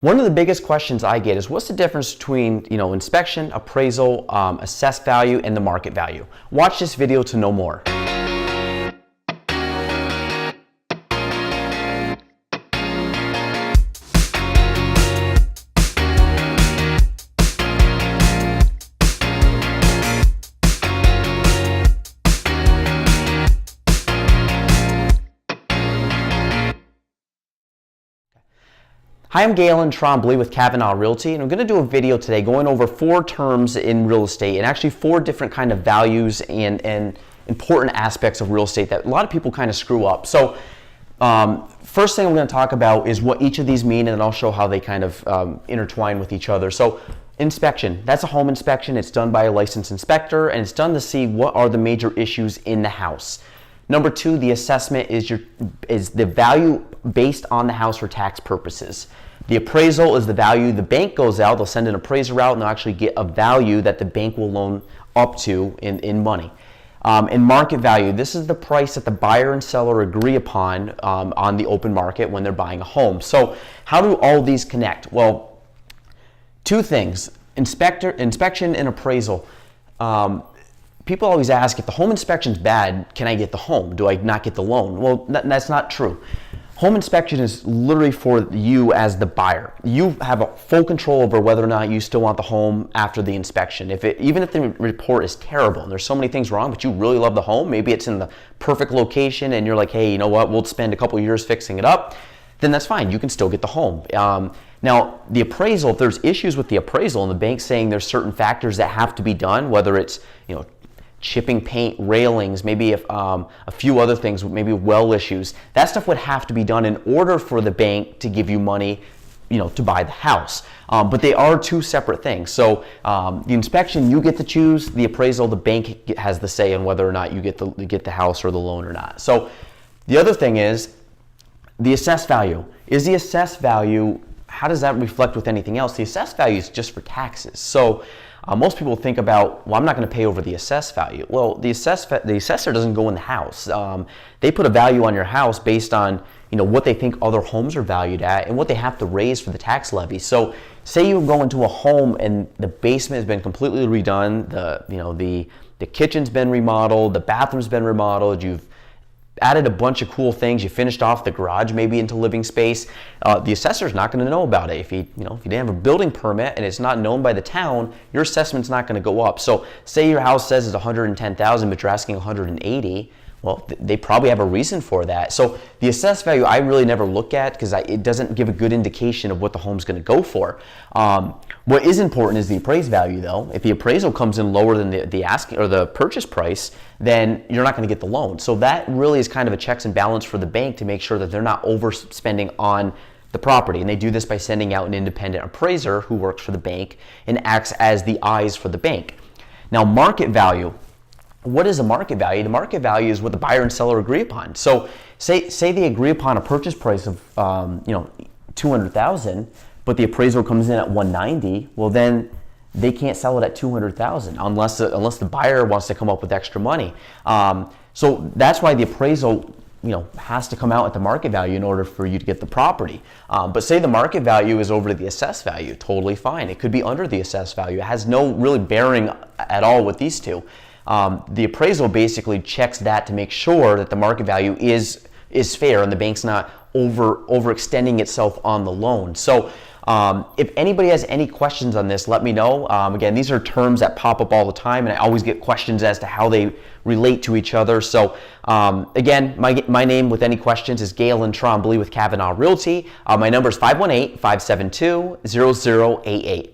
One of the biggest questions I get is what's the difference between, inspection, appraisal, assessed value, and the market value? Watch this video to know more. Hi, I'm Gaelan Trombley with Kavanaugh Realty, and I'm going to do a video today going over 4 terms in real estate and actually 4 different kind of values and important aspects of real estate that a lot of people kind of screw up. So first thing I'm going to talk about is what each of these mean, and then I'll show how they kind of intertwine with each other. So inspection, that's a home inspection. It's done by a licensed inspector, and it's done to see what are the major issues in the house. Number 2, the assessment is the value based on the house for tax purposes. The appraisal is the value the bank goes out, they'll send an appraiser out and they'll actually get a value that the bank will loan up to in money. And market value, this is the price that the buyer and seller agree upon on the open market when they're buying a home. So how do all these connect? Well, 2 things, inspection and appraisal. People always ask, if the home inspection's bad, can I get the home? Do I not get the loan? Well, that's not true. Home inspection is literally for you as the buyer. You have a full control over whether or not you still want the home after the inspection. Even if the report is terrible and there's so many things wrong, but you really love the home, maybe it's in the perfect location and you're like, hey, you know what, we'll spend a couple years fixing it up, then that's fine. You can still get the home. Now, the appraisal, if there's issues with the appraisal and the bank's saying there's certain factors that have to be done, whether it's, chipping paint, railings, maybe a few other things, maybe well issues. That stuff would have to be done in order for the bank to give you money, to buy the house. But they are 2 separate things. So the inspection, you get to choose. The appraisal, the bank has the say on whether or not you get the house or the loan or not. So the other thing is the assessed value. Is the assessed value, how does that reflect with anything else? The assessed value is just for taxes. So most people think about, well, I'm not going to pay over the assessed value. Well, the assessor doesn't go in the house. They put a value on your house based on what they think other homes are valued at and what they have to raise for the tax levy. So say you go into a home and the basement has been completely redone, the kitchen's been remodeled, the bathroom's been remodeled, you've added a bunch of cool things, you finished off the garage maybe into living space, the assessor's not going to know about it. If you didn't have a building permit and it's not known by the town, your assessment's not going to go up. So say your house says it's $110,000 but you're asking $180,000, well, they probably have a reason for that. So the assessed value I really never look at because it doesn't give a good indication of what the home's going to go for. What is important is the appraised value, though. If the appraisal comes in lower than the asking or the purchase price, then you're not going to get the loan. So that really is kind of a checks and balance for the bank to make sure that they're not overspending on the property. And they do this by sending out an independent appraiser who works for the bank and acts as the eyes for the bank. Now, market value. What is a market value? The market value is what the buyer and seller agree upon. So say they agree upon a purchase price of $200,000, but the appraisal comes in at $190,000. Well, then they can't sell it at $200,000 unless the buyer wants to come up with extra money. So that's why the appraisal has to come out at the market value in order for you to get the property. But say the market value is over the assessed value, totally fine. It could be under the assessed value. It has no really bearing at all with these 2. The appraisal basically checks that to make sure that the market value is fair and the bank's not overextending itself on the loan. So if anybody has any questions on this, let me know. Again, these are terms that pop up all the time, and I always get questions as to how they relate to each other. So again, my name with any questions is Gaelan Trombley with Kavanaugh Realty. My number is 518-572-0088.